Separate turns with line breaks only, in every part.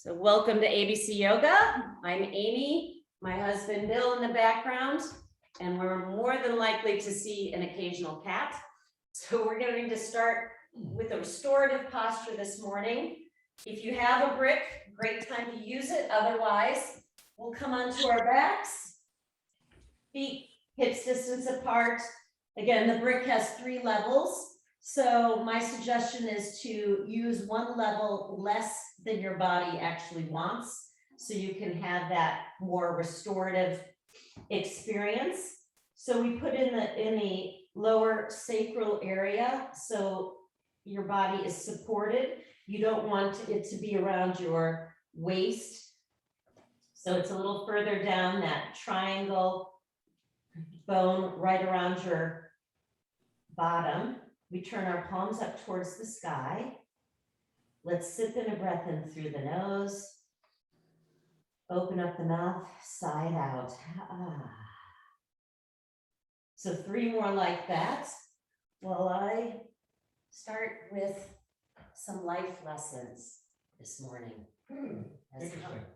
So welcome to ABC Yoga. I'm Amy, my husband Bill in the background, and we're more than likely to see an occasional cat. So we're going to start with a restorative posture this morning. If you have a brick, great time to use it. Otherwise, we'll come onto our backs, feet hips distance apart. Again, the brick has 3 levels. So my suggestion is to use one level less than your body actually wants, so you can have that more restorative experience. So we put in the lower sacral area, so your body is supported. You don't want it to be around your waist. So it's a little further down that triangle bone right around your bottom. We turn our palms up towards the sky. Let's sip in a breath in through the nose. Open up the mouth, sigh out. So 3 more like that while I start with some life lessons this morning.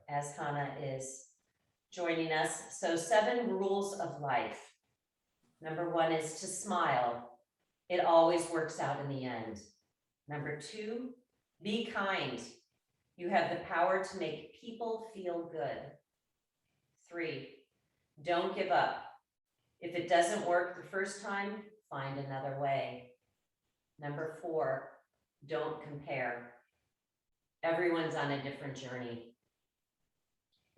As Hana is joining us. So 7 rules of life. Number 1 is to smile. It always works out in the end. Number 2, be kind. You have the power to make people feel good. 3, don't give up. If it doesn't work the first time, find another way. Number 4, don't compare. Everyone's on a different journey.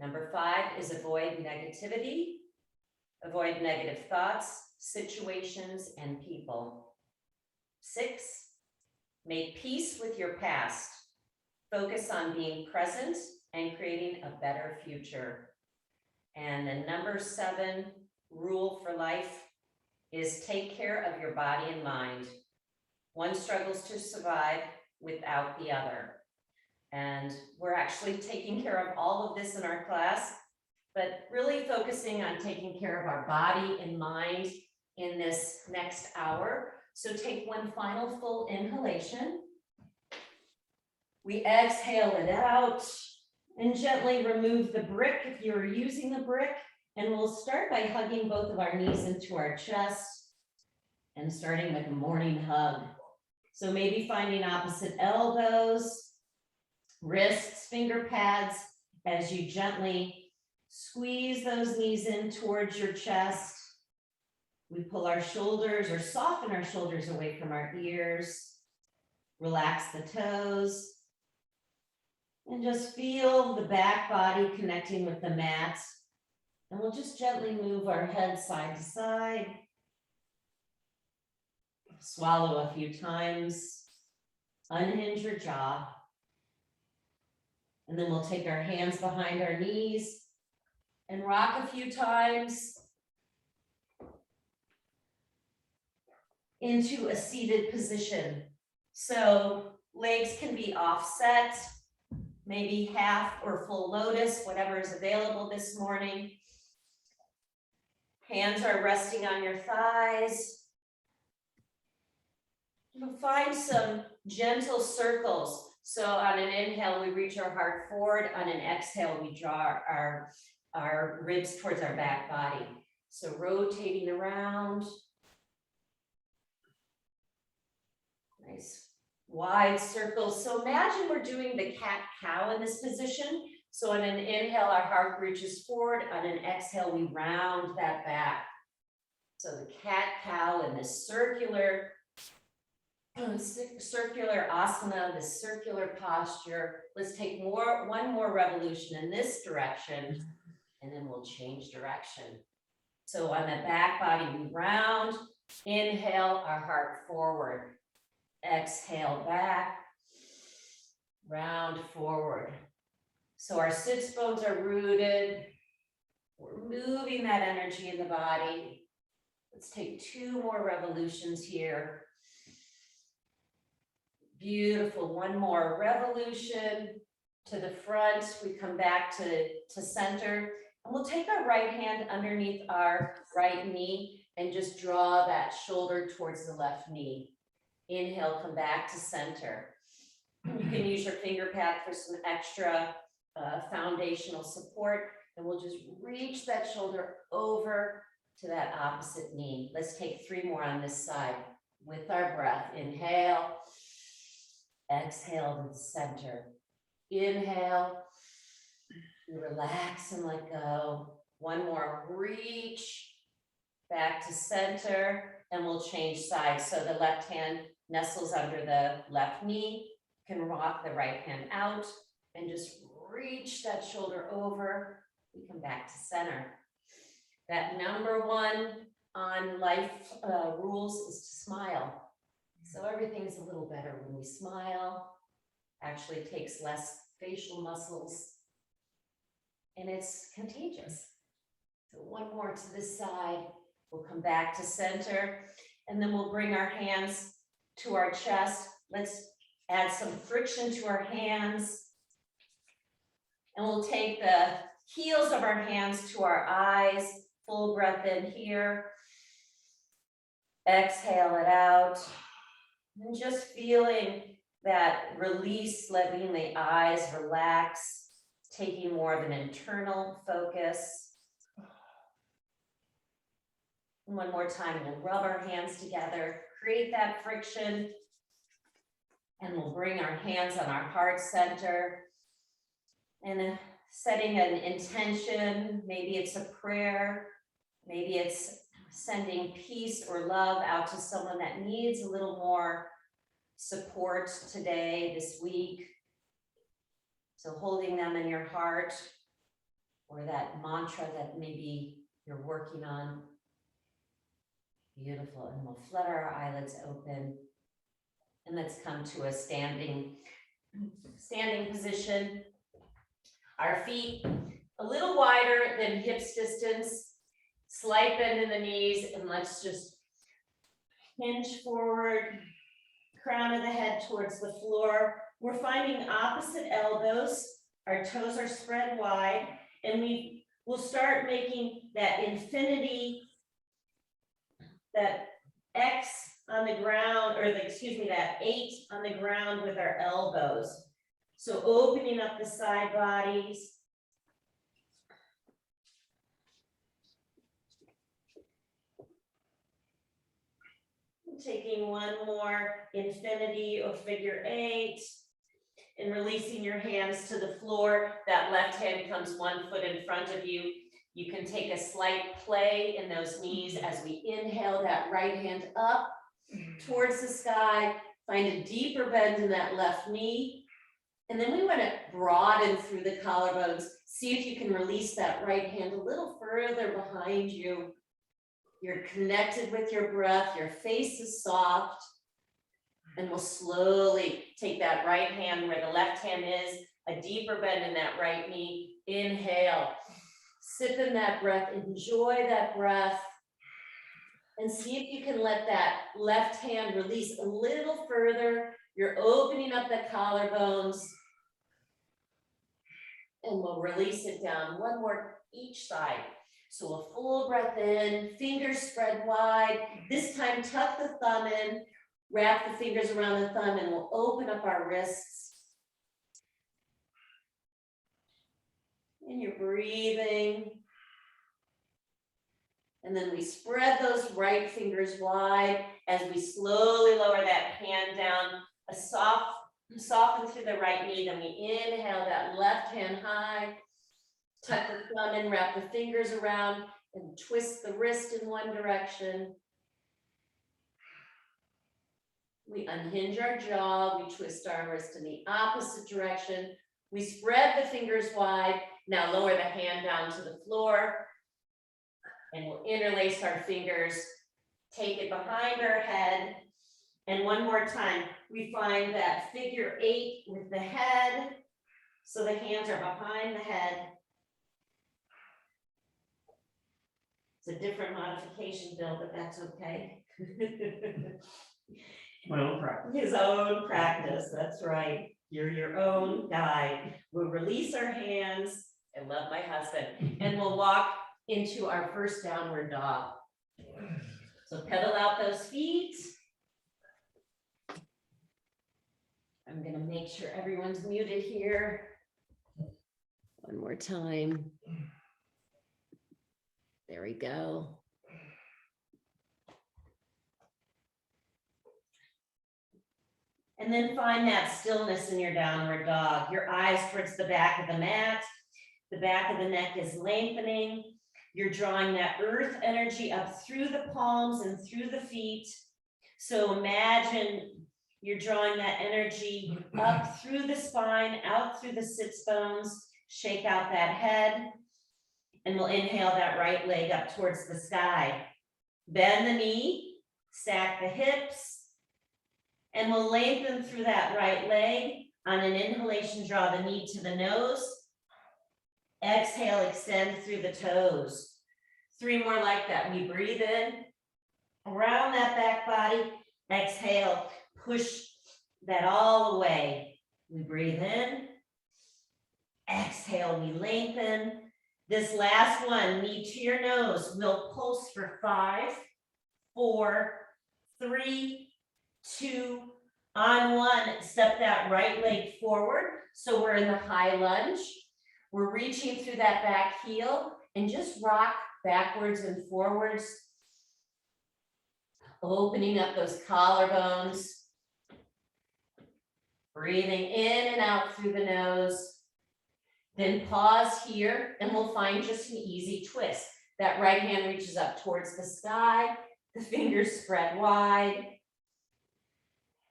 Number 5 is avoid negativity. Avoid negative thoughts, situations, and people. 6, make peace with your past. Focus on being present and creating a better future. And the number 7 rule for life is take care of your body and mind. One struggles to survive without the other. And we're actually taking care of all of this in our class, but really focusing on taking care of our body and mind in this next hour. So take one final full inhalation. We exhale it out and gently remove the brick if you're using a brick. And we'll start by hugging both of our knees into our chest and starting with a morning hug. So maybe finding opposite elbows, wrists, finger pads, as you gently squeeze those knees in towards your chest. We pull our shoulders or soften our shoulders away from our ears. Relax the toes. And just feel the back body connecting with the mat. And we'll just gently move our head side to side. Swallow a few times. Unhinge your jaw. And then we'll take our hands behind our knees and rock a few times into a seated position. So legs can be offset, maybe half or full lotus, whatever is available this morning. Hands are resting on your thighs. You'll find some gentle circles. So on an inhale, we reach our heart forward. On an exhale, we draw our ribs towards our back body. So rotating around. Nice wide circles. So imagine we're doing the cat-cow in this position. So on an inhale, our heart reaches forward. On an exhale, we round that back. So the cat-cow in this circular asana, this circular posture. Let's take one more revolution in this direction, and then we'll change direction. So on the back body, we round. Inhale, our heart forward. Exhale back, round forward. So our sits bones are rooted. We're moving that energy in the body. Let's take 2 more revolutions here. Beautiful. One more revolution to the front. We come back to center. And we'll take our right hand underneath our right knee and just draw that shoulder towards the left knee. Inhale, come back to center. You can use your finger pad for some extra foundational support, and we'll just reach that shoulder over to that opposite knee. Let's take 3 more on this side with our breath. Inhale, exhale to the center. Inhale, you relax and let go. 1 more, reach back to center, and we'll change sides. So the left hand nestles under the left knee, can rock the right hand out, and just reach that shoulder over. We come back to center. That number 1 on life rules is to smile. So everything's a little better when we smile. Actually takes less facial muscles, and it's contagious. So 1 more to this side. We'll come back to center, and then we'll bring our hands to our chest. Let's add some friction to our hands. And we'll take the heels of our hands to our eyes. Full breath in here. Exhale it out. And just feeling that release, letting the eyes relax, taking more of an internal focus. 1 more time, we'll rub our hands together, create that friction, and we'll bring our hands on our heart center. And setting an intention, maybe it's a prayer, maybe it's sending peace or love out to someone that needs a little more support today, this week. So holding them in your heart, or that mantra that maybe you're working on. Beautiful. And we'll flutter our eyelids open. And let's come to a standing position. Our feet a little wider than hips distance. Slight bend in the knees, and let's just hinge forward. Crown of the head towards the floor. We're finding opposite elbows. Our toes are spread wide, and we will start making that infinity, that X on the ground, or that 8 on the ground with our elbows. So opening up the side bodies. Taking 1 more infinity or figure 8, and releasing your hands to the floor. That left hand comes 1 foot in front of you. You can take a slight play in those knees as we inhale that right hand up towards the sky. Find a deeper bend in that left knee. And then we want to broaden through the collarbones. See if you can release that right hand a little further behind you. You're connected with your breath. Your face is soft. And we'll slowly take that right hand where the left hand is, a deeper bend in that right knee. Inhale. Sip in that breath, enjoy that breath, and see if you can let that left hand release a little further. You're opening up the collarbones, and we'll release it down. 1 more each side. So a full breath in, fingers spread wide. This time, tuck the thumb in, wrap the fingers around the thumb, and we'll open up our wrists. And you're breathing. And then we spread those right fingers wide as we slowly lower that hand down, soften through the right knee. Then we inhale that left hand high, tuck the thumb in, wrap the fingers around, and twist the wrist in 1 direction. We unhinge our jaw, we twist our wrist in the opposite direction. We spread the fingers wide. Now lower the hand down to the floor, and we'll interlace our fingers, take it behind our head. And 1 more time, we find that figure 8 with the head. So the hands are behind the head. It's a different modification, Bill, but that's okay.
My own practice.
His own practice, that's right. You're your own guide. We'll release our hands. I love my husband. And we'll walk into our first downward dog. So pedal out those feet. I'm gonna make sure everyone's muted here. One more time. There we go. And then find that stillness in your downward dog. Your eyes towards the back of the mat. The back of the neck is lengthening. You're drawing that earth energy up through the palms and through the feet. So imagine you're drawing that energy up through the spine, out through the sits bones. Shake out that head. And we'll inhale that right leg up towards the sky. Bend the knee, stack the hips, and we'll lengthen through that right leg. On an inhalation, draw the knee to the nose. Exhale, extend through the toes. 3 more like that. We breathe in, around that back body. Exhale, push that all the way. We breathe in. Exhale, we lengthen. This last one, knee to your nose. We'll pulse for 5, 4, 3, 2, on 1. Step that right leg forward. So we're in the high lunge. We're reaching through that back heel and just rock backwards and forwards. Opening up those collarbones. Breathing in and out through the nose. Then pause here and we'll find just an easy twist. That right hand reaches up towards the sky, the fingers spread wide.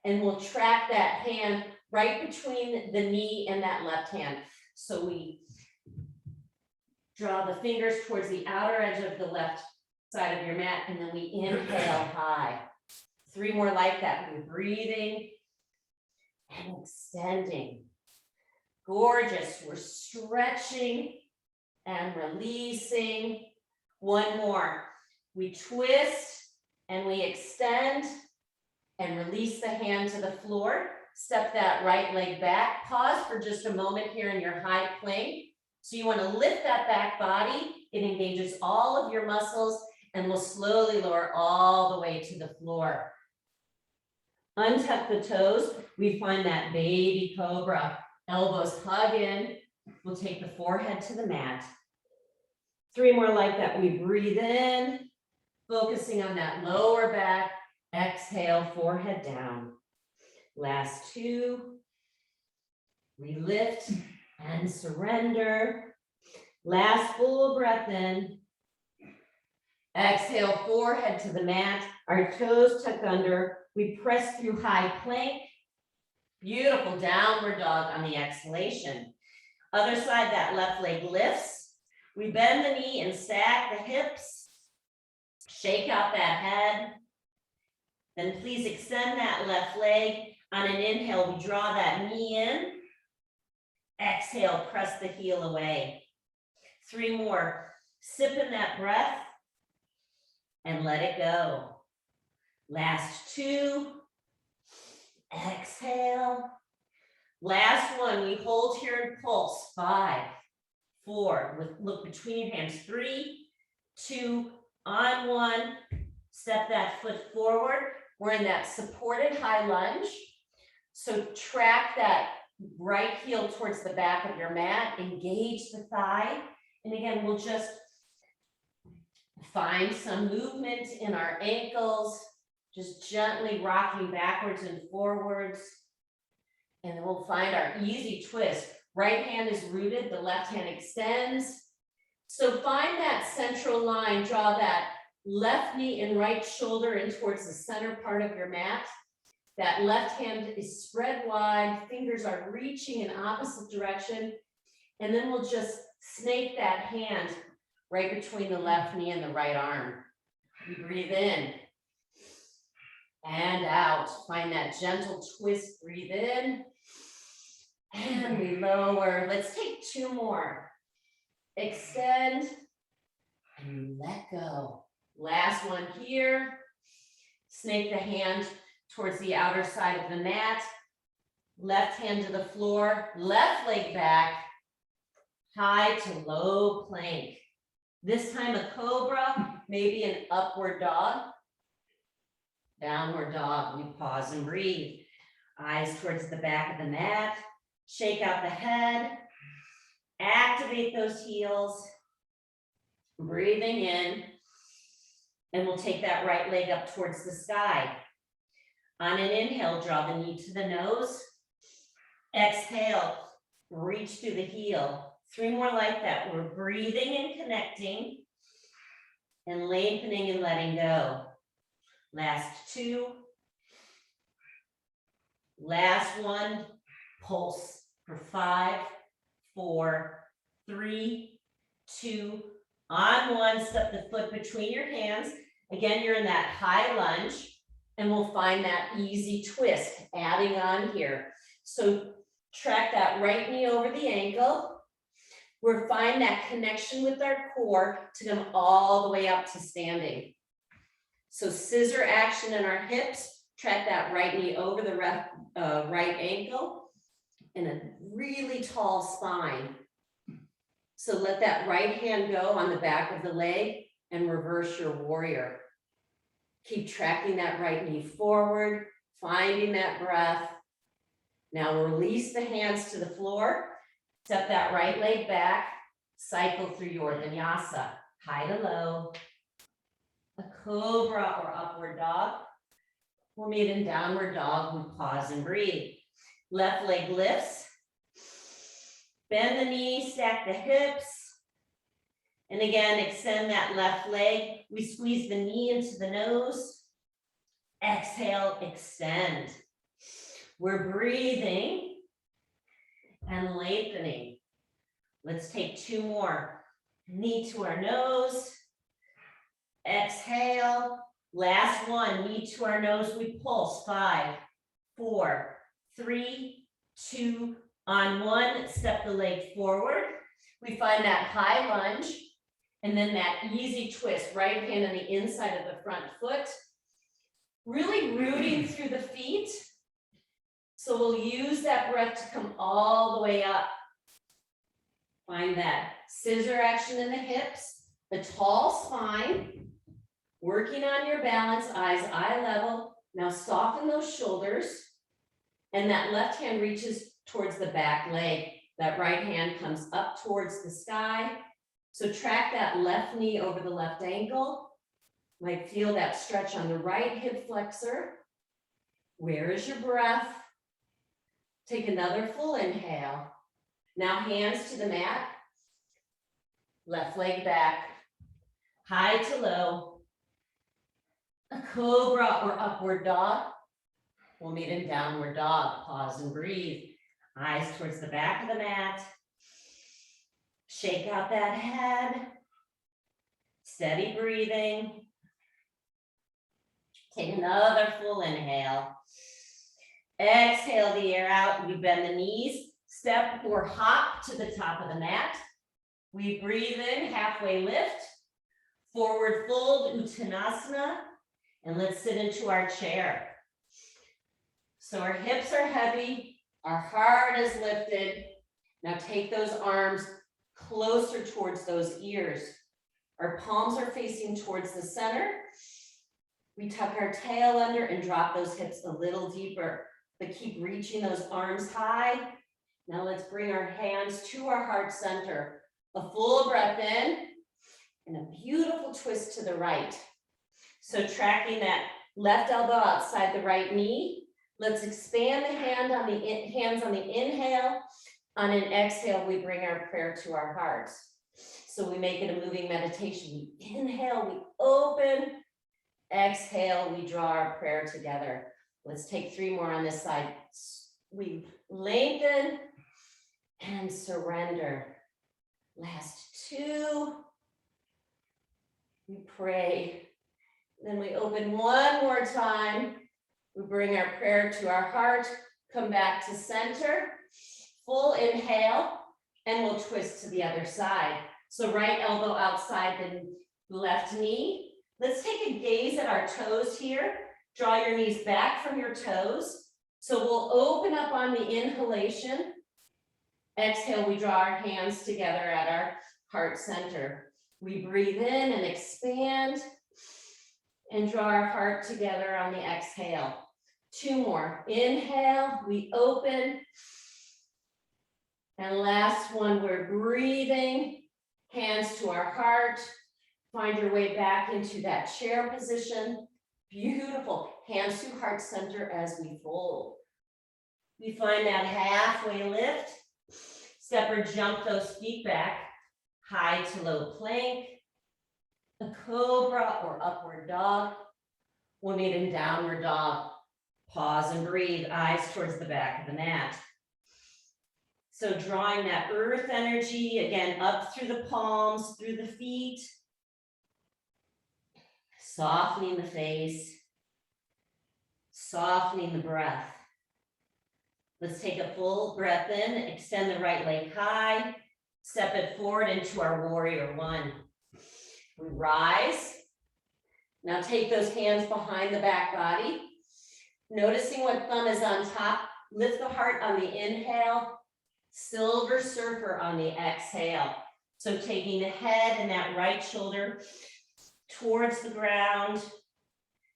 And we'll track that hand right between the knee and that left hand. So we draw the fingers towards the outer edge of the left side of your mat, and then we inhale high. 3 more like that. We're breathing and extending. Gorgeous. We're stretching and releasing. 1 more. We twist and we extend and release the hand to the floor. Step that right leg back. Pause for just a moment here in your high plank. So you want to lift that back body. It engages all of your muscles and will slowly lower all the way to the floor. Untuck the toes. We find that baby cobra. Elbows hug in. We'll take the forehead to the mat. 3 more like that. We breathe in, focusing on that lower back. Exhale, forehead down. Last 2. We lift and surrender. Last full breath in. Exhale, forehead to the mat. Our toes tucked under. We press through high plank. Beautiful downward dog on the exhalation. Other side, that left leg lifts. We bend the knee and stack the hips. Shake out that head. Then please extend that left leg. On an inhale, we draw that knee in. Exhale, press the heel away. 3 more. Sip in that breath and let it go. Last 2. Exhale. Last 1. We hold here and pulse. 5, 4. Look between your hands. 3, 2, on 1. Step that foot forward. We're in that supported high lunge. So track that right heel towards the back of your mat. Engage the thigh. And again, we'll just find some movement in our ankles. Just gently rocking backwards and forwards. And then we'll find our easy twist. Right hand is rooted, the left hand extends. So find that central line, draw that left knee and right shoulder in towards the center part of your mat. That left hand is spread wide, fingers are reaching in opposite direction. And then we'll just snake that hand right between the left knee and the right arm. We breathe in. And out. Find that gentle twist. Breathe in. And we lower. Let's take 2 more. Extend. And let go. Last one here. Snake the hand towards the outer side of the mat. Left hand to the floor. Left leg back. High to low plank. This time a cobra, maybe an upward dog. Downward dog, we pause and breathe. Eyes towards the back of the mat. Shake out the head. Activate those heels. Breathing in. And we'll take that right leg up towards the sky. On an inhale, draw the knee to the nose. Exhale, reach through the heel. 3 more like that. We're breathing and connecting and lengthening and letting go. Last 2. Last 1. Pulse for 5, 4, 3, 2. On 1, step the foot between your hands. Again, you're in that high lunge, and we'll find that easy twist adding on here. So track that right knee over the ankle. We'll find that connection with our core to come all the way up to standing. So scissor action in our hips, track that right knee over the right ankle, and a really tall spine. So let that right hand go on the back of the leg and reverse your warrior. Keep tracking that right knee forward, finding that breath. Now release the hands to the floor, step that right leg back, cycle through your vinyasa, high to low, a cobra or upward dog. We'll meet in downward dog. We pause and breathe. Left leg lifts. Bend the knee, stack the hips. And again, extend that left leg. We squeeze the knee into the nose. Exhale, extend. We're breathing and lengthening. Let's take 2 more. Knee to our nose. Exhale. Last 1, knee to our nose. We pulse. 5, 4, 3, 2, on 1, step the leg forward. We find that high lunge and then that easy twist, right hand on the inside of the front foot. Really rooting through the feet. So we'll use that breath to come all the way up. Find that scissor action in the hips, the tall spine, working on your balance, eyes eye level. Now soften those shoulders, and that left hand reaches towards the back leg. That right hand comes up towards the sky. So track that left knee over the left ankle. Might feel that stretch on the right hip flexor. Where is your breath? Take another full inhale. Now hands to the mat. Left leg back. High to low. A cobra or upward dog. We'll meet in downward dog. Pause and breathe. Eyes towards the back of the mat. Shake out that head. Steady breathing. Take another full inhale. Exhale the air out. We bend the knees. Step or hop to the top of the mat. We breathe in, halfway lift. Forward fold, Uttanasana. And let's sit into our chair. So our hips are heavy. Our heart is lifted. Now take those arms closer towards those ears. Our palms are facing towards the center. We tuck our tail under and drop those hips a little deeper, but keep reaching those arms high. Now let's bring our hands to our heart center. A full breath in and a beautiful twist to the right. So tracking that left elbow outside the right knee. Let's expand the hands on the inhale. On an exhale, we bring our prayer to our hearts. So we make it a moving meditation. We inhale, we open. Exhale, we draw our prayer together. Let's take 3 more on this side. We lengthen and surrender. Last 2. We pray. Then we open 1 more time. We bring our prayer to our heart, come back to center, full inhale, and we'll twist to the other side. So right elbow outside the left knee. Let's take a gaze at our toes here. Draw your knees back from your toes. So we'll open up on the inhalation. Exhale, we draw our hands together at our heart center. We breathe in and expand and draw our heart together on the exhale. 2 more. Inhale, we open. And last one, we're breathing, hands to our heart. Find your way back into that chair position. Beautiful. Hands to heart center as we fold. We find that halfway lift. Step or jump those feet back. High to low plank. A cobra or upward dog. We'll meet in downward dog. Pause and breathe, eyes towards the back of the mat. So drawing that earth energy, again, up through the palms, through the feet. Softening the face. Softening the breath. Let's take a full breath in, extend the right leg high, step it forward into our warrior one. We rise. Now take those hands behind the back body. Noticing what thumb is on top, lift the heart on the inhale, silver surfer on the exhale. So taking the head and that right shoulder towards the ground,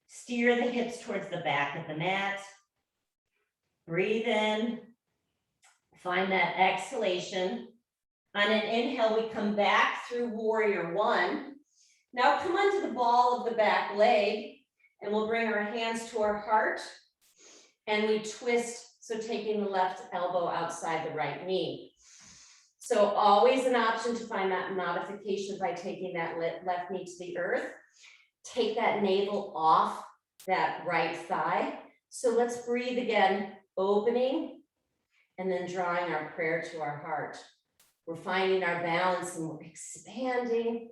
steer the hips towards the back of the mat. Breathe in, find that exhalation. On an inhale, we come back through warrior one. Now come onto the ball of the back leg, and we'll bring our hands to our heart, and we twist, so taking the left elbow outside the right knee. So always an option to find that modification by taking that left knee to the earth. Take that navel off that right thigh. So let's breathe again, opening, and then drawing our prayer to our heart. We're finding our balance and we're expanding,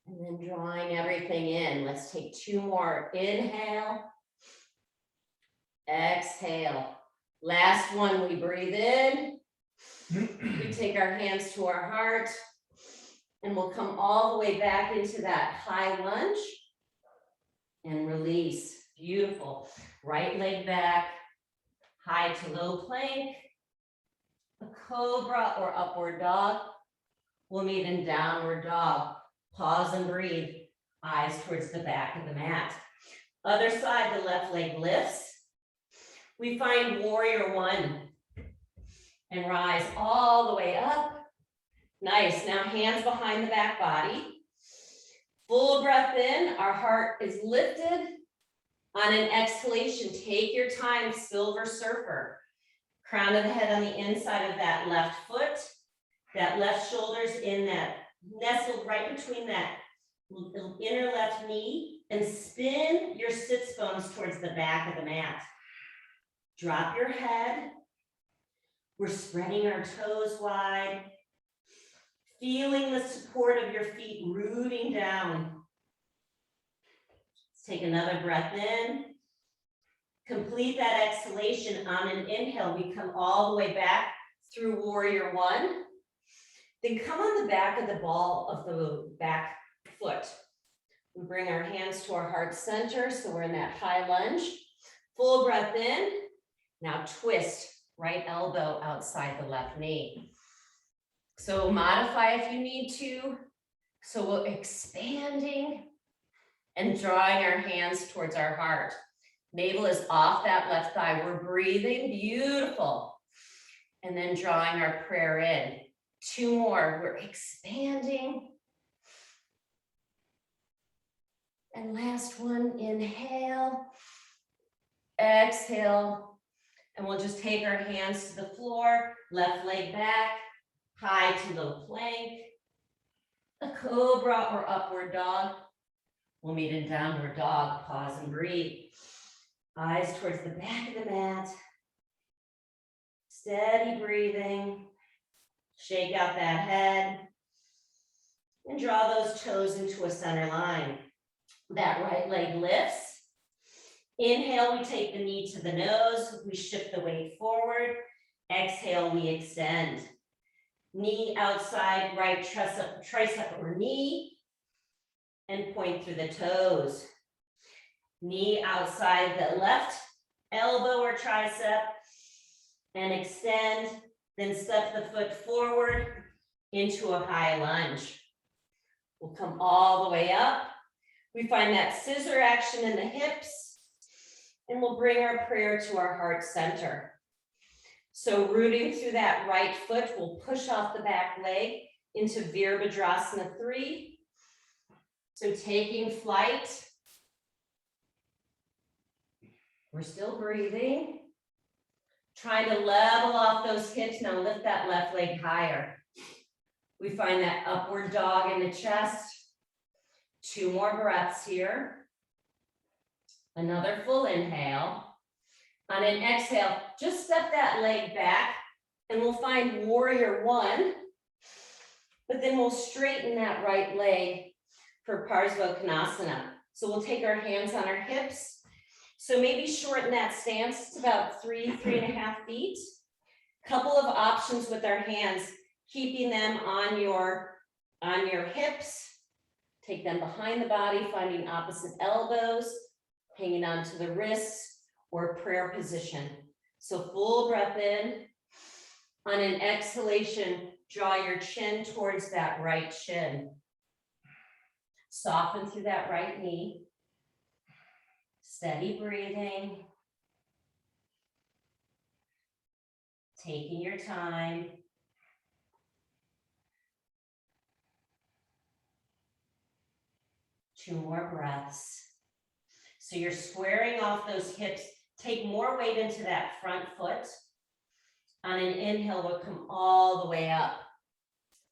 and then drawing everything in. Let's take two more. Inhale, exhale. Last one, we breathe in. We take our hands to our heart, and we'll come all the way back into that high lunge and release. Beautiful. Right leg back, high to low plank, a cobra or upward dog. We'll meet in downward dog. Pause and breathe, eyes towards the back of the mat. Other side, the left leg lifts. We find warrior one and rise all the way up. Nice. Now hands behind the back body. Full breath in, our heart is lifted. On an exhalation, take your time, silver surfer. Crown of the head on the inside of that left foot. That left shoulder's in that, nestled right between that inner left knee, and spin your sits bones towards the back of the mat. Drop your head. We're spreading our toes wide, feeling the support of your feet rooting down. Let's take another breath in. Complete that exhalation. On an inhale, we come all the way back through warrior one. Then come on the back of the ball of the back foot. We bring our hands to our heart center, so we're in that high lunge. Full breath in. Now twist, right elbow outside the left knee. So modify if you need to. So we're expanding and drawing our hands towards our heart. Navel is off that left thigh. We're breathing, beautiful. And then drawing our prayer in. Two more, we're expanding. And last one, inhale, exhale. And we'll just take our hands to the floor, left leg back, high to low plank, a cobra or upward dog. We'll meet in downward dog, pause and breathe. Eyes towards the back of the mat. Steady breathing. Shake out that head. And draw those toes into a center line. That right leg lifts. Inhale, we take the knee to the nose. We shift the weight forward. Exhale, we extend. Knee outside, right tricep or knee. And point through the toes. Knee outside the left elbow or tricep. And extend. Then step the foot forward into a high lunge. We'll come all the way up. We find that scissor action in the hips. And we'll bring our prayer to our heart center. So rooting through that right foot, we'll push off the back leg into Virabhadrasana 3. So taking flight. We're still breathing. Trying to level off those hips. Now lift that left leg higher. We find that upward dog in the chest. 2 more breaths here. Another full inhale. On an exhale, just step that leg back and we'll find warrior 1. But then we'll straighten that right leg for Parsvakonasana. So we'll take our hands on our hips. So maybe shorten that stance. It's about 3.5 feet. Couple of options with our hands, keeping them on your hips. Take them behind the body, finding opposite elbows, hanging onto the wrists, or prayer position. So full breath in. On an exhalation, draw your chin towards that right shin. Soften through that right knee. Steady breathing. Taking your time. Two more breaths. So you're squaring off those hips. Take more weight into that front foot. On an inhale, we'll come all the way up.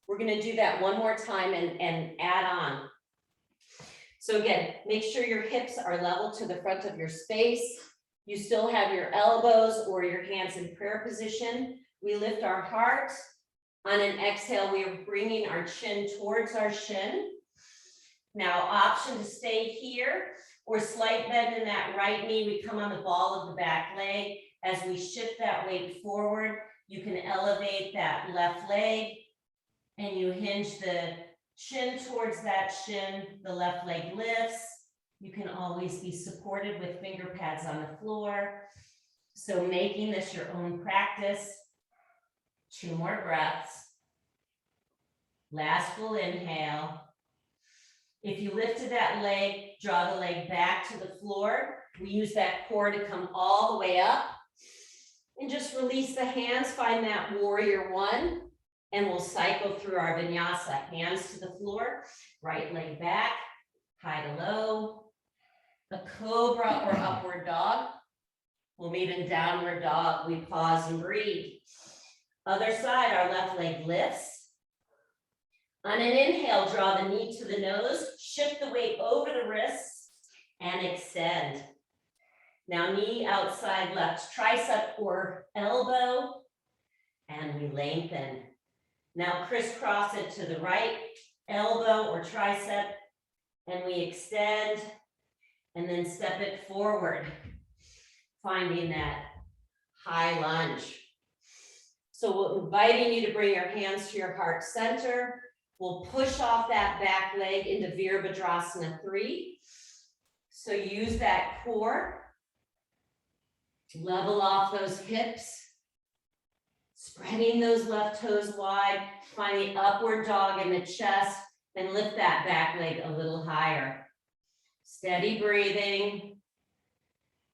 We're going to do that one more time and add on. So again, make sure your hips are level to the front of your space. You still have your elbows or your hands in prayer position. We lift our heart. On an exhale, we are bringing our chin towards our shin. Now, option to stay here or slight bend in that right knee. We come on the ball of the back leg. As we shift that weight forward, you can elevate that left leg and you hinge the chin towards that shin. The left leg lifts. You can always be supported with finger pads on the floor. So making this your own practice. 2 more breaths. Last full inhale. If you lifted that leg, draw the leg back to the floor. We use that core to come all the way up. And just release the hands, find that warrior 1. And we'll cycle through our vinyasa. Hands to the floor, right leg back, high to low. A cobra or upward dog. We'll meet in downward dog. We pause and breathe. Other side, our left leg lifts. On an inhale, draw the knee to the nose, shift the weight over the wrists, and extend. Now knee outside left tricep or elbow, and we lengthen. Now crisscross it to the right elbow or tricep, and we extend, and then step it forward, finding that high lunge. So we're inviting you to bring your hands to your heart center. We'll push off that back leg into Virabhadrasana 3. So use that core. Level off those hips. Spreading those left toes wide. Find the upward dog in the chest. And lift that back leg a little higher. Steady breathing.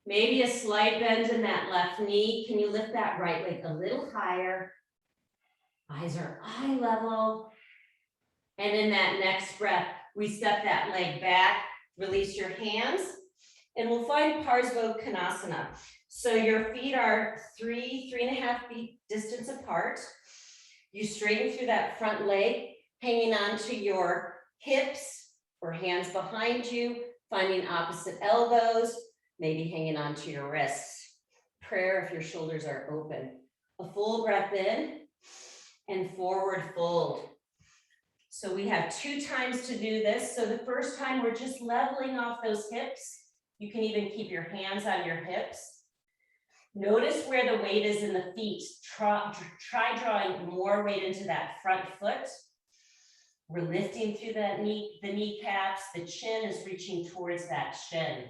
Maybe a slight bend in that left knee. Can you lift that right leg a little higher? Eyes are eye level. And in that next breath, we step that leg back, release your hands, and we'll find Parsvakonasana. So your feet are 3.5 feet distance apart. You straighten through that front leg, hanging onto your hips or hands behind you, finding opposite elbows, maybe hanging onto your wrists. Prayer if your shoulders are open. A full breath in and forward fold. So we have 2 times to do this. So the first time we're just leveling off those hips. You can even keep your hands on your hips. Notice where the weight is in the feet. Try drawing more weight into that front foot. We're lifting through the kneecaps. The chin is reaching towards that shin.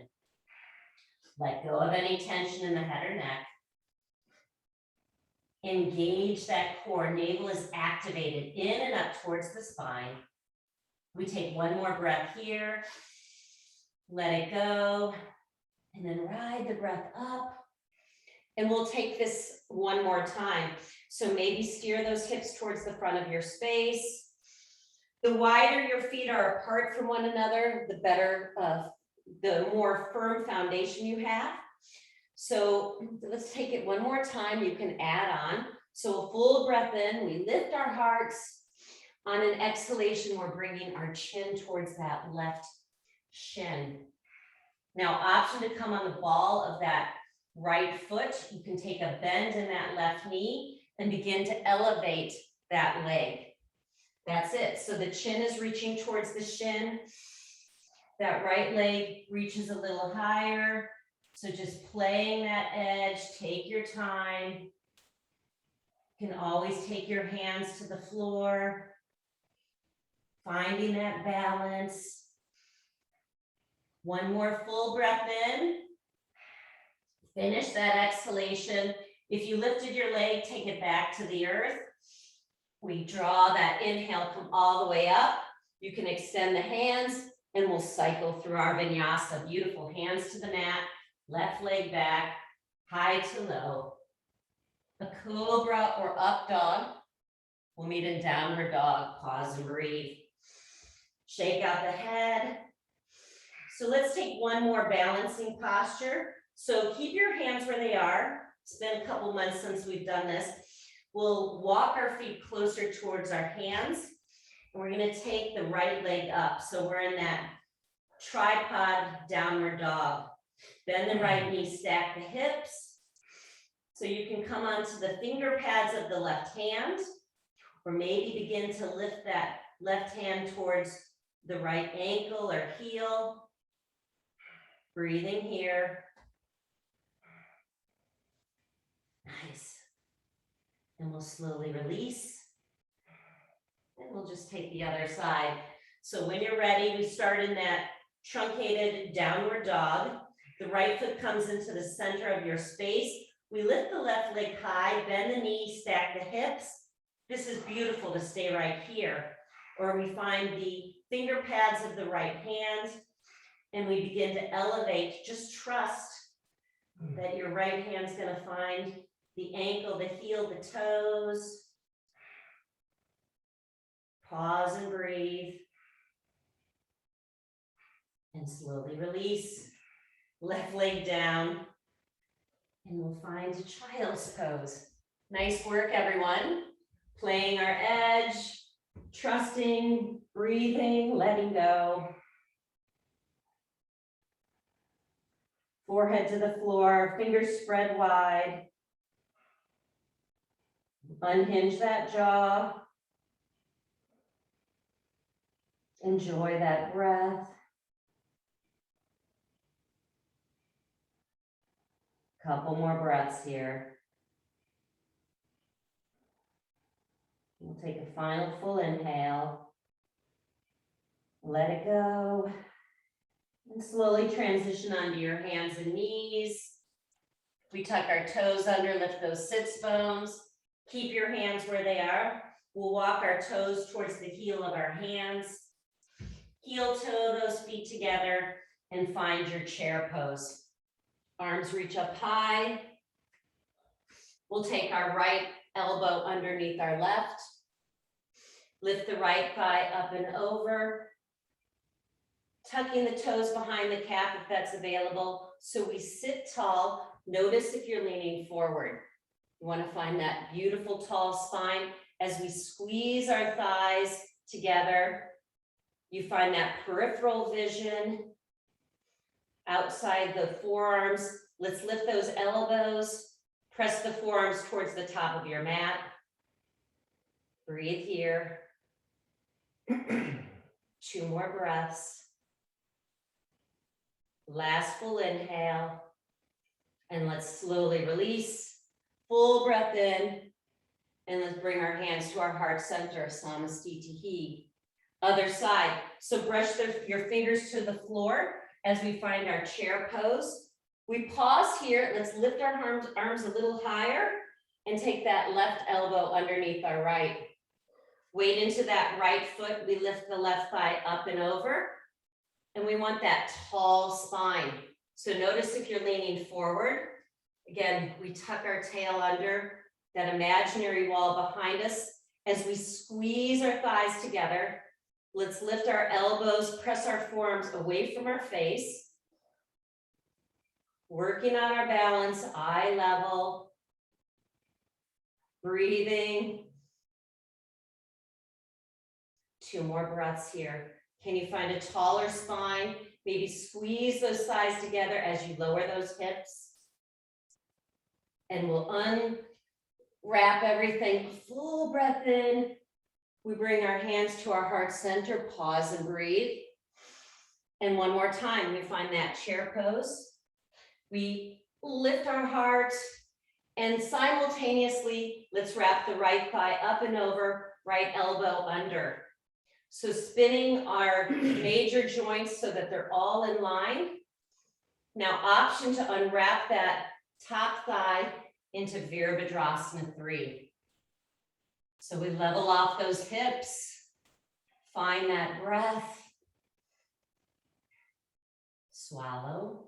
Let go of any tension in the head or neck. Engage that core. Navel is activated in and up towards the spine. We take 1 more breath here. Let it go. And then ride the breath up And we'll take this one more time. So maybe steer those hips towards the front of your space. The wider your feet are apart from one another, the better, the more firm foundation you have. So let's take it one more time. You can add on. So a full breath in, we lift our hearts. On an exhalation, we're bringing our chin towards that left shin. Now, option to come on the ball of that right foot. You can take a bend in that left knee and begin to elevate that leg. That's it. So the chin is reaching towards the shin. That right leg reaches a little higher. So just playing that edge, take your time. You can always take your hands to the floor, finding that balance. One more full breath in. Finish that exhalation. If you lifted your leg, take it back to the earth. We draw that inhale, come all the way up. You can extend the hands and we'll cycle through our vinyasa. Beautiful, hands to the mat, left leg back, high to low. A cobra or up dog. We'll meet in downward dog. Pause and breathe. Shake out the head. So let's take one more balancing posture. So keep your hands where they are. It's been a couple months since we've done this. We'll walk our feet closer towards our hands. And we're going to take the right leg up. So we're in that tripod downward dog. Bend the right knee, stack the hips. So you can come onto the finger pads of the left hand, or maybe begin to lift that left hand towards the right ankle or heel. Breathing here. Nice. And we'll slowly release. And we'll just take the other side. So when you're ready, we start in that truncated downward dog. The right foot comes into the center of your space. We lift the left leg high, bend the knee, stack the hips. This is beautiful to stay right here. Or we find the finger pads of the right hand and we begin to elevate. Just trust that your right hand's going to find the ankle, the heel, the toes. Pause and breathe. And slowly release. Left leg down. And we'll find a child's pose. Nice work, everyone. Playing our edge, trusting, breathing, letting go. Forehead to the floor, fingers spread wide. Unhinge that jaw. Enjoy that breath. Couple more breaths here. We'll take a final full inhale. Let it go. And slowly transition onto your hands and knees. We tuck our toes under, lift those sits bones. Keep your hands where they are. We'll walk our toes towards the heel of our hands. Heel toe those feet together and find your chair pose. Arms reach up high. We'll take our right elbow underneath our left. Lift the right thigh up and over. Tucking the toes behind the calf if that's available. So we sit tall. Notice if you're leaning forward. You want to find that beautiful tall spine. As we squeeze our thighs together, you find that peripheral vision. Outside the forearms, let's lift those elbows, press the forearms towards the top of your mat. Breathe here. 2 more breaths. Last full inhale. And let's slowly release. Full breath in. And let's bring our hands to our heart center, Samastitihi. Other side. So brush your fingers to the floor. As we find our chair pose, we pause here. Let's lift our arms a little higher and take that left elbow underneath our right. Weight into that right foot. We lift the left thigh up and over. And we want that tall spine. So notice if you're leaning forward Again, we tuck our tail under that imaginary wall behind us as we squeeze our thighs together. Let's lift our elbows, press our forearms away from our face. Working on our balance, eye level. Breathing. 2 more breaths here. Can you find a taller spine? Maybe squeeze those thighs together as you lower those hips. And we'll unwrap everything. Full breath in. We bring our hands to our heart center, pause and breathe. And one more time, we find that chair pose. We lift our heart and simultaneously, let's wrap the right thigh up and over, right elbow under. So spinning our major joints so that they're all in line. Now option to unwrap that top thigh into Virabhadrasana 3. So we level off those hips, find that breath, swallow.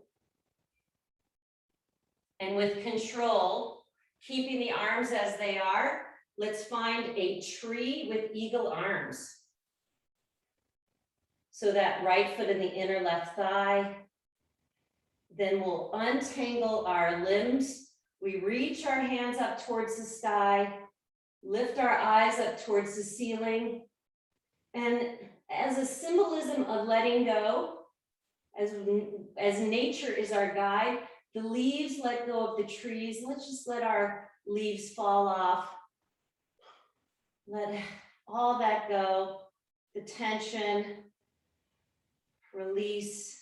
And with control, keeping the arms as they are, let's find a tree with eagle arms. So that right foot in the inner left thigh. Then we'll untangle our limbs. We reach our hands up towards the sky, lift our eyes up towards the ceiling. And as a symbolism of letting go, as nature is our guide, the leaves let go of the trees. Let's just let our leaves fall off. Let all that go, the tension, release,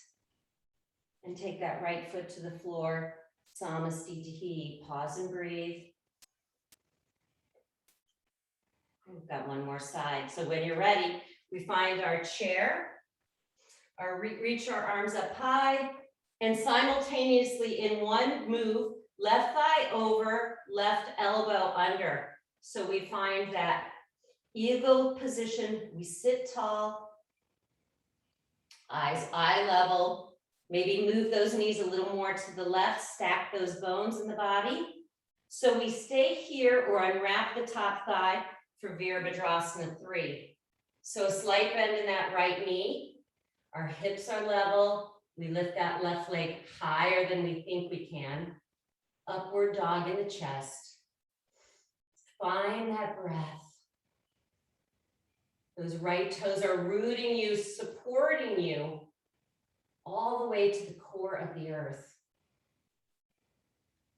and take that right foot to the floor. Samastitihi, pause and breathe. We've got one more side. So when you're ready, we find our chair, reach our arms up high, and simultaneously in one move, left thigh over, left elbow under. So we find that eagle position, we sit tall, eyes eye level, maybe move those knees a little more to the left, stack those bones in the body. So we stay here or unwrap the top thigh for Virabhadrasana 3. So a slight bend in that right knee, our hips are level, we lift that left leg higher than we think we can, upward dog in the chest. Find that breath. Those right toes are rooting you, supporting you all the way to the core of the earth.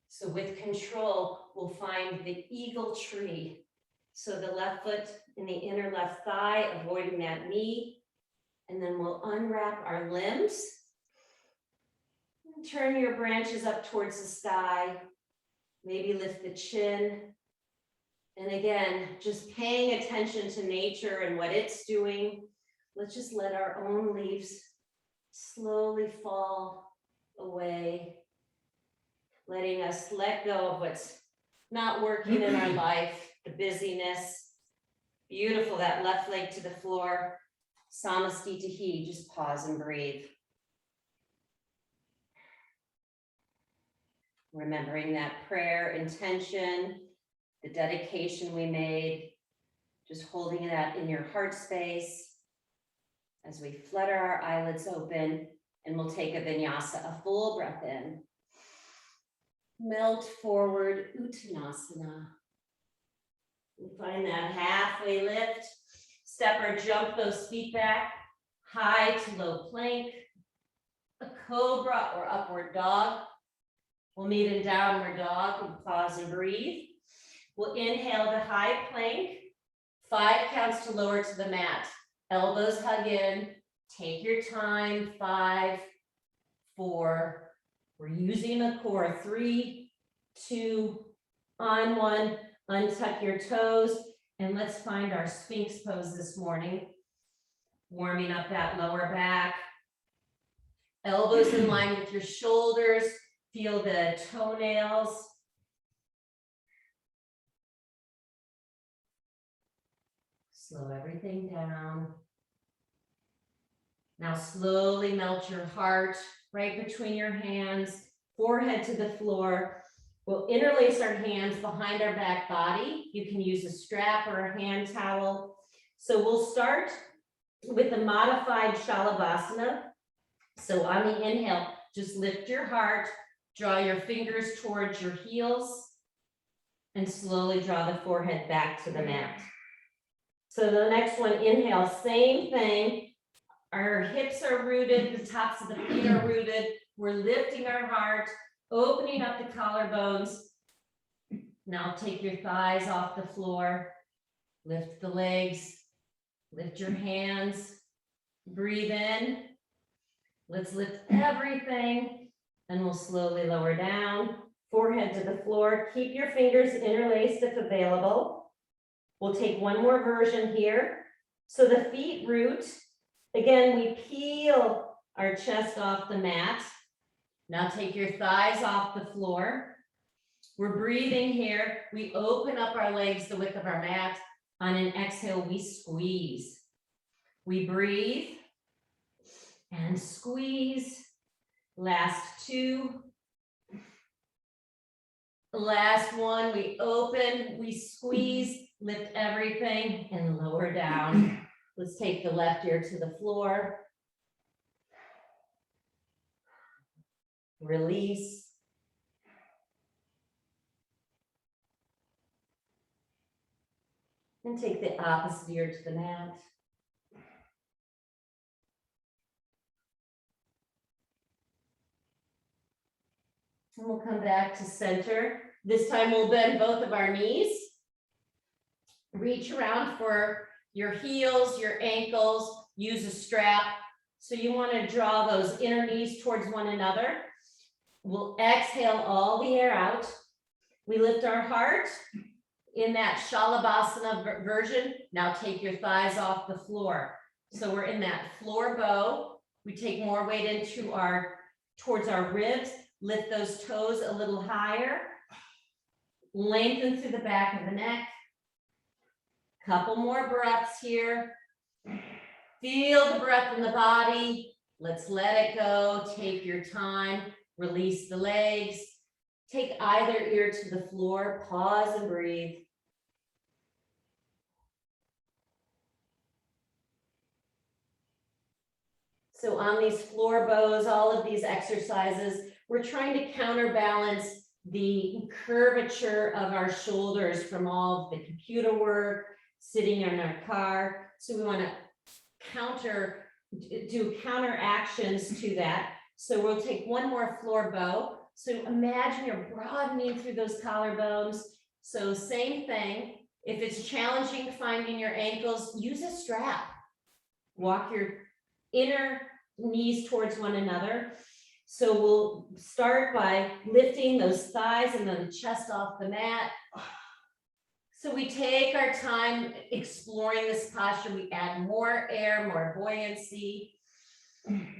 So with control, we'll find the eagle tree. So the left foot in the inner left thigh, avoiding that knee. And then we'll unwrap our limbs. And turn your branches up towards the sky. Maybe lift the chin. And again, just paying attention to nature and what it's doing. Let's just let our own leaves slowly fall away. Letting us let go of what's not working in our life, the busyness. Beautiful, that left leg to the floor. Samastitihi, just pause and breathe. Remembering that prayer intention, the dedication we made, just holding that in your heart space as we flutter our eyelids open, and we'll take a vinyasa, a full breath in. Melt forward, Uttanasana. We find that halfway lift, step or jump those feet back, high to low plank, a cobra or upward dog. We'll meet in downward dog and pause and breathe. We'll inhale to high plank, 5 counts to lower to the mat. Elbows hug in, take your time, 5, 4. We're using the core, 3, 2, on 1, untuck your toes, and let's find our Sphinx pose this morning. Warming up that lower back. Elbows in line with your shoulders, feel the toenails. Slow everything down. Now slowly melt your heart right between your hands, forehead to the floor.
We'll interlace our hands behind our back body. You can use a strap or a hand towel. So we'll start with the modified Shalabhasana. So on the inhale, just lift your heart, draw your fingers towards your heels, and slowly draw the forehead back to the mat. So the next one, inhale, same thing. Our hips are rooted, the tops of the feet are rooted. We're lifting our heart, opening up the collarbones. Now take your thighs off the floor, lift the legs, lift your hands, breathe in. Let's lift everything, and we'll slowly lower down, forehead to the floor. Keep your fingers interlaced if available. We'll take one more version here. So the feet root. Again, we peel our chest off the mat. Now take your thighs off the floor. We're breathing here. We open up our legs the width of our mat. On an exhale, we squeeze. We breathe and squeeze. Last two. Last one, we open, we squeeze, lift everything and lower down. Let's take the left ear to the floor. Release. And take the opposite ear to the mat. And we'll come back to center. This time we'll bend both of our knees. Reach around for your heels, your ankles, use a strap. So you want to draw those inner knees towards one another. We'll exhale all the air out. We lift our heart in that Shalabhasana version. Now take your thighs off the floor. So we're in that floor bow. We take more weight into towards our ribs. Lift those toes a little higher. Lengthen through the back of the neck. Couple more breaths here. Feel the breath in the body. Let's let it go. Take your time. Release the legs. Take either ear to the floor. Pause and breathe. So on these floor bows, all of these exercises, we're trying to counterbalance the curvature of our shoulders from all of the computer work, sitting in our car. So we want to do counter actions to that. So we'll take one more floor bow. So imagine you're broadening through those collarbones. So same thing. If it's challenging finding your ankles, use a strap. Walk your inner knees towards one another. So we'll start by lifting those thighs and then the chest off the mat. So we take our time exploring this posture. We add more air, more buoyancy.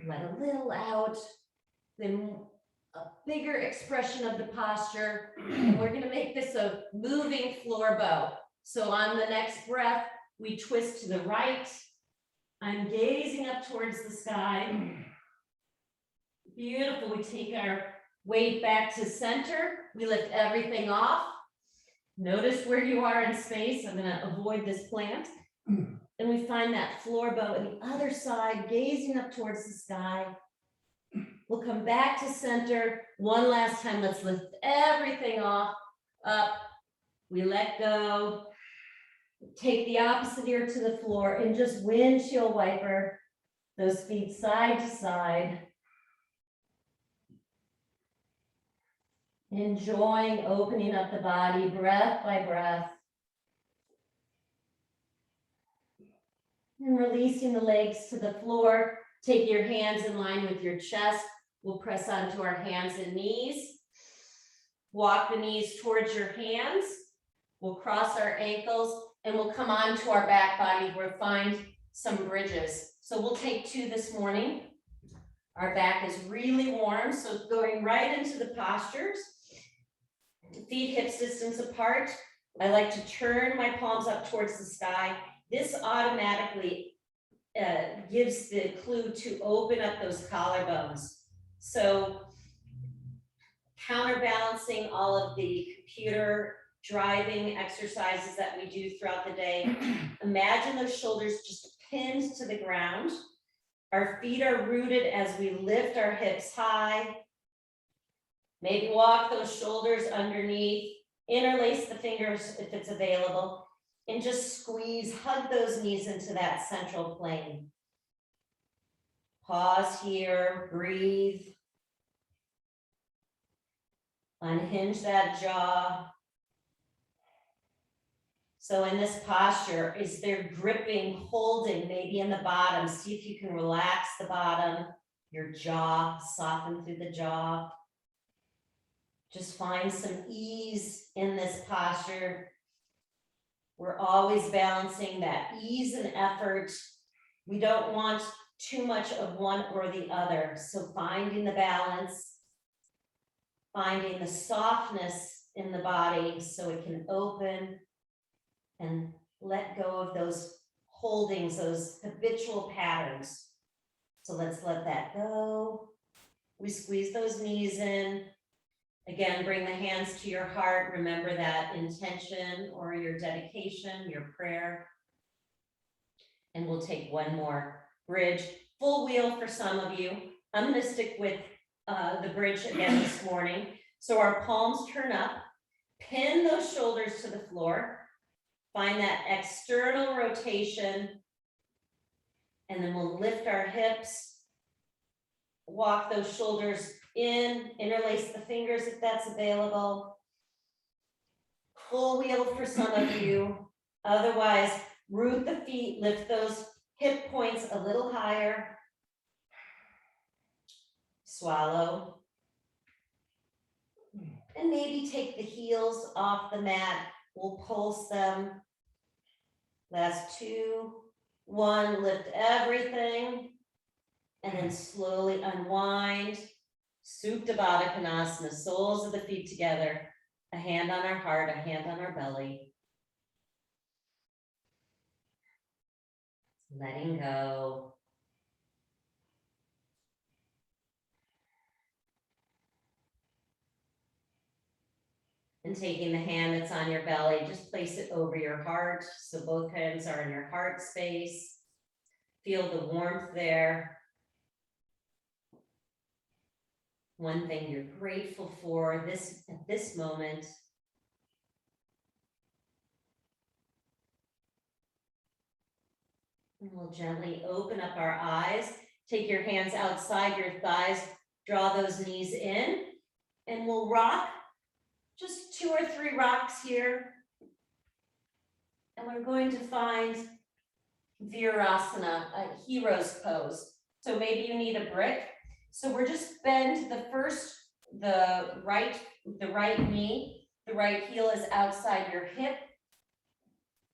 Let a little out. Then a bigger expression of the posture. And we're going to make this a moving floor bow. So on the next breath, we twist to the right. I'm gazing up towards the sky. Beautiful. We take our weight back to center. We lift everything off. Notice where you are in space. I'm going to avoid this plant. And we find that floor bow on the other side, gazing up towards the sky. We'll come back to center. One last time. Let's lift everything off. Up. We let go. Take the opposite ear to the floor and just windshield wiper those feet side to side. Enjoying opening up the body breath by breath. And releasing the legs to the floor. Take your hands in line with your chest. We'll press onto our hands and knees. Walk the knees towards your hands. We'll cross our ankles and we'll come on to our back body. We'll find some bridges. So we'll take two this morning. Our back is really warm, so going right into the postures. Feet hips distance apart. I like to turn my palms up towards the sky. This automatically gives the clue to open up those collarbones. So counterbalancing all of the computer driving exercises that we do throughout the day. Imagine those shoulders just pinned to the ground. Our feet are rooted as we lift our hips high. Maybe walk those shoulders underneath, interlace the fingers if it's available, and just squeeze, hug those knees into that central plane. Pause here, breathe. Unhinge that jaw. So in this posture, is there gripping, holding, maybe in the bottom? See if you can relax the bottom, your jaw, soften through the jaw. Just find some ease in this posture. We're always balancing that ease and effort. We don't want too much of one or the other. So finding the balance, finding the softness in the body so it can open and let go of those holdings, those habitual patterns. So let's let that go. We squeeze those knees in. Again, bring the hands to your heart. Remember that intention or your dedication, your prayer. And we'll take one more bridge, full wheel for some of you. I'm going to stick with the bridge again this morning. So our palms turn up, pin those shoulders to the floor. Find that external rotation, and then we'll lift our hips, walk those shoulders in, interlace the fingers if that's available. Full wheel for some of you. Otherwise, root the feet, lift those hip points a little higher. Swallow. And maybe take the heels off the mat. We'll pulse them. Last 2, 1, lift everything. And then slowly unwind. Supta Baddha Konasana, soles of the feet together. A hand on our heart, a hand on our belly. Letting go. And taking the hand that's on your belly, just place it over your heart. So both hands are in your heart space. Feel the warmth there. One thing you're grateful for at this moment. And we'll gently open up our eyes. Take your hands outside your thighs, draw those knees in, and we'll rock. Just 2 or 3 rocks here. And we're going to find Virasana, a hero's pose. So maybe you need a brick. So we're just bend the right knee, the right heel is outside your hip.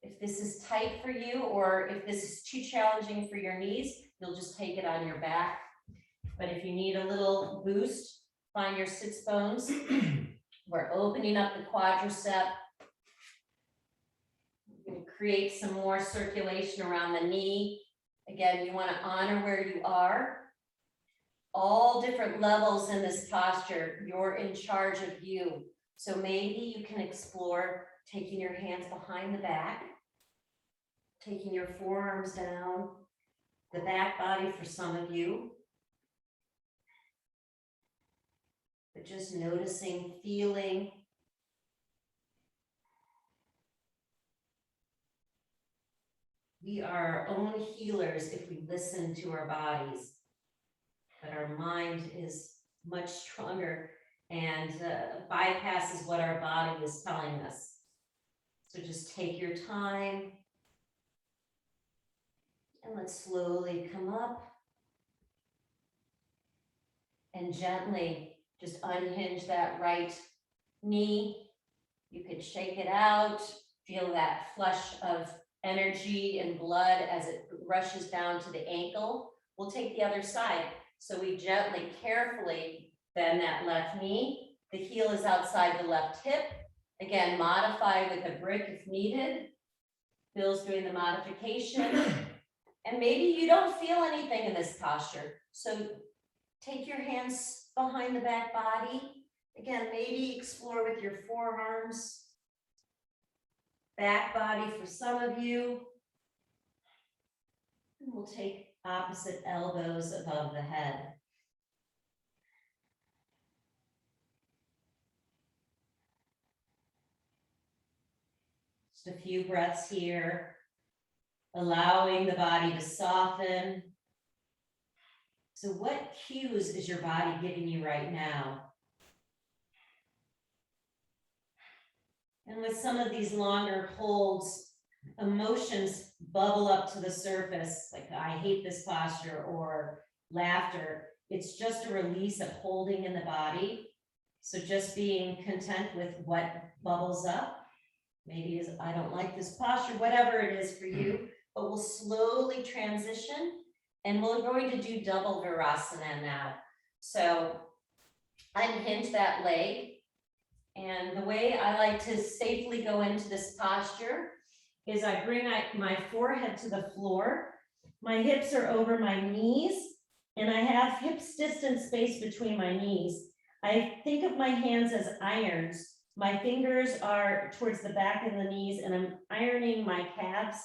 If this is tight for you, or if this is too challenging for your knees, you'll just take it on your back. But if you need a little boost, find your sits bones. We're opening up the quadricep. We're going to create some more circulation around the knee. Again, you want to honor where you are. All different levels in this posture, you're in charge of you. So maybe you can explore taking your hands behind the back, taking your forearms down, the back body for some of you. But just noticing, feeling. We are our own healers if we listen to our bodies. But our mind is much stronger and bypasses what our body is telling us. So just take your time. And let's slowly come up. And gently just unhinge that right knee. You could shake it out, feel that flush of energy and blood as it rushes down to the ankle. We'll take the other side. So we gently, carefully bend that left knee. The heel is outside the left hip. Again, modify with a brick if needed. Bill's doing the modification. And maybe you don't feel anything in this posture. So take your hands behind the back body
Again, maybe explore with your forearms, back body for some of you. And we'll take opposite elbows above the head. Just a few breaths here, allowing the body to soften. So what cues is your body giving you right now? And with some of these longer holds, emotions bubble up to the surface, like I hate this posture or laughter. It's just a release of holding in the body. So just being content with what bubbles up. Maybe is I don't like this posture, whatever it is for you, but we'll slowly transition and we're going to do double Virasana now. So unhinge that leg. And the way I like to safely go into this posture is I bring my forehead to the floor. My hips are over my knees and I have hips distance space between my knees. I think of my hands as irons. My fingers are towards the back of the knees and I'm ironing my calves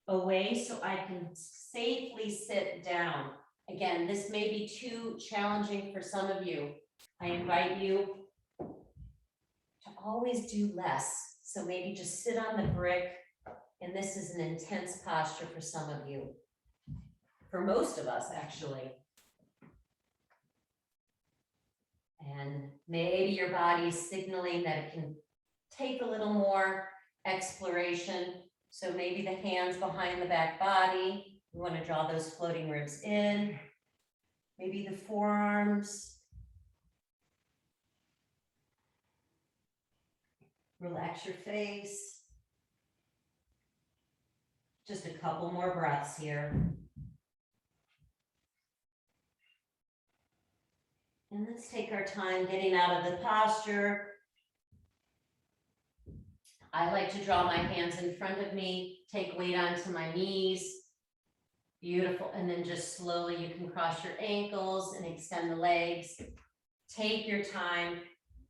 away so I can safely sit down. Again, this may be too challenging for some of you. I invite you to always do less. So maybe just sit on the brick, and this is an intense posture for some of you. For most of us, actually. And maybe your body is signaling that it can take a little more exploration. So maybe the hands behind the back body, we want to draw those floating ribs in. Maybe the forearms. Relax your face. Just a couple more breaths here. And let's take our time getting out of the posture. I like to draw my hands in front of me, take weight onto my knees. Beautiful. And then just slowly you can cross your ankles and extend the legs. Take your time.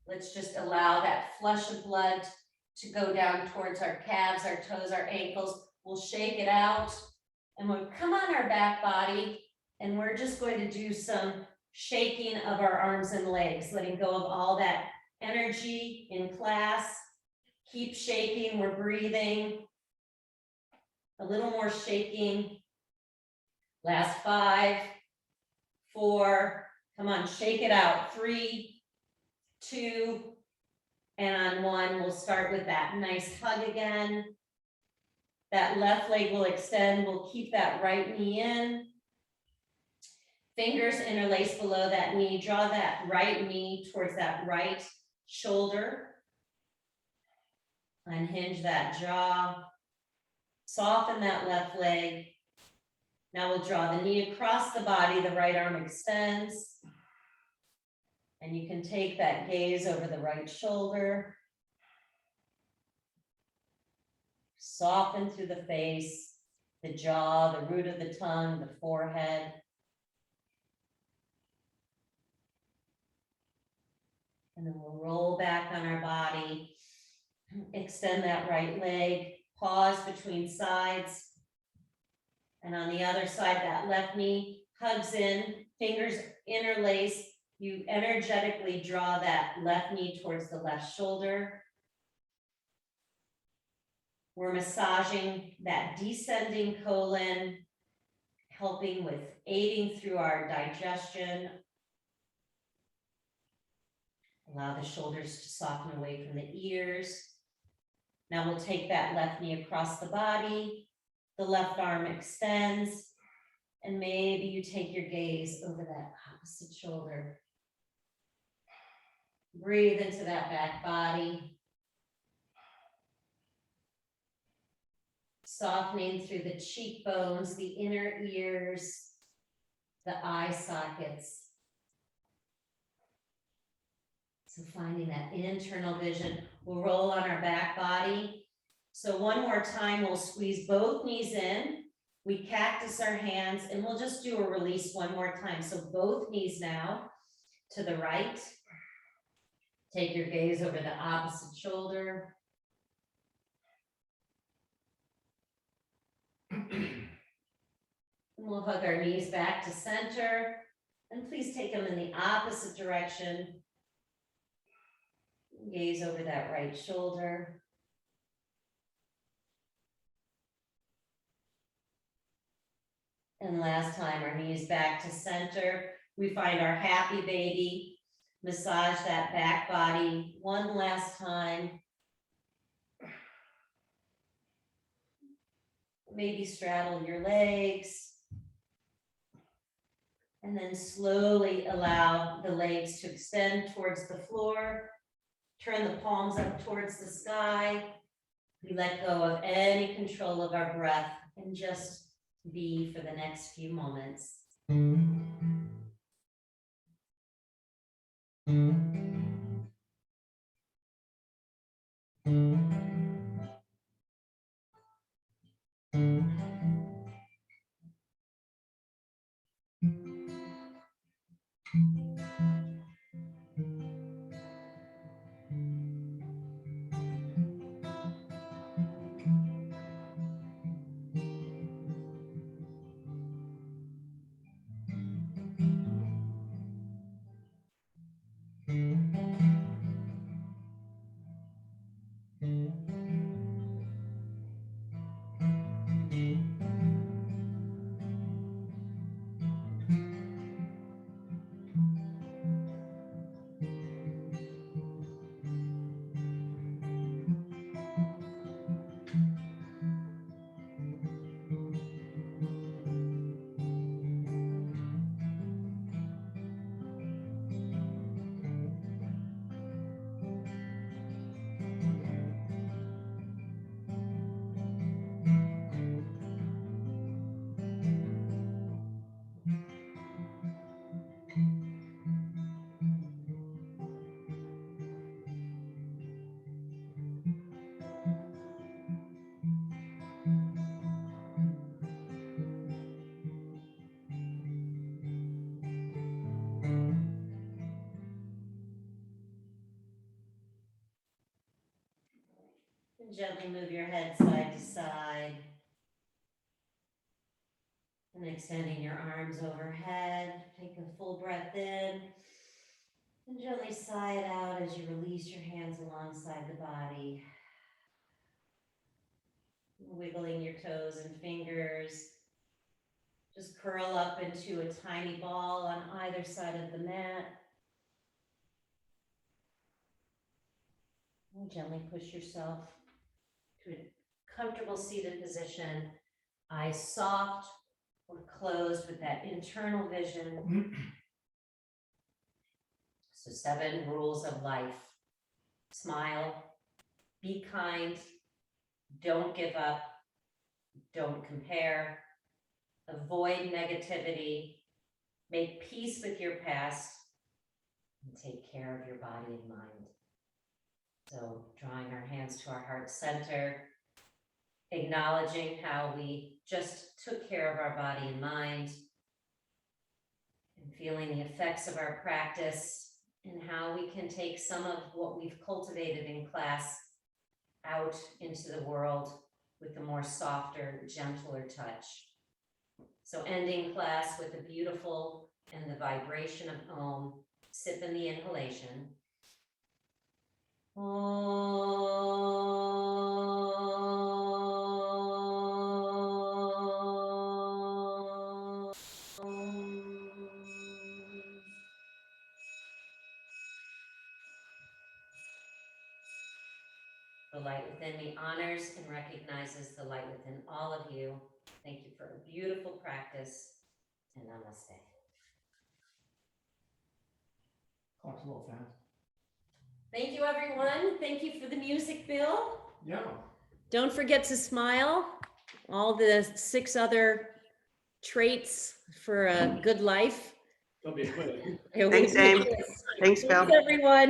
Let's just allow that flush of blood to go down towards our calves, our toes, our ankles. We'll shake it out and we'll come on our back body and we're just going to do some shaking of our arms and legs, letting go of all that energy in class. Keep shaking, we're breathing. A little more shaking. Last 5, 4, come on, shake it out. 3, 2, and on 1, we'll start with that nice hug again. That left leg will extend, we'll keep that right knee in. Fingers interlace below that knee, draw that right knee towards that right shoulder. Unhinge that jaw, soften that left leg. Now we'll draw the knee across the body, the right arm extends. And you can take that gaze over the right shoulder. Soften through the face, the jaw, the root of the tongue, the forehead. And then we'll roll back on our body. Extend that right leg, pause between sides. And on the other side, that left knee hugs in, fingers interlace. You energetically draw that left knee towards the left shoulder. We're massaging that descending colon, helping with aiding through our digestion. Allow the shoulders to soften away from the ears. Now we'll take that left knee across the body. The left arm extends. And maybe you take your gaze over that opposite shoulder. Breathe into that back body. Softening through the cheekbones, the inner ears, the eye sockets. So finding that internal vision. We'll roll on our back body. So one more time, we'll squeeze both knees in. We cactus our hands and we'll just do a release one more time. So both knees now to the right.
Take your gaze over the opposite shoulder. We'll hug our knees back to center, and please take them in the opposite direction. Gaze over that right shoulder. And last time, our knees back to center. We find our happy baby. Massage that back body one last time. Maybe straddle your legs. And then slowly allow the legs to extend towards the floor. Turn the palms up towards the sky. We let go of any control of our breath and just be for the next few moments. And gently move your head side to side. And extending your arms overhead. Take a full breath in. And gently sigh it out as you release your hands alongside the body. Wiggling your toes and fingers. Just curl up into a tiny ball on either side of the mat. And gently push yourself to a comfortable seated position. Eyes soft or closed with that internal vision. So 7 rules of life. Smile, be kind, don't give up, don't compare, avoid negativity, make peace with your past, and take care of your body and mind. So drawing our hands to our heart center, acknowledging how we just took care of our body and mind, and feeling the effects of our practice and how we can take some of what we've cultivated in class out into the world with a more softer, gentler touch. So ending class with the beautiful and the vibration of Om, sip in the inhalation. The light within me honors and recognizes the light within all of you. Thank you for a beautiful practice, and namaste.
Clock's a little fast.
Thank you, everyone. Thank you for the music, Bill.
Yeah.
Don't forget to smile. All the 6 other traits for a good life.
They'll be quick.
Here we
Thanks,
go.
Aim. Thanks, Bill.
Thanks, everyone.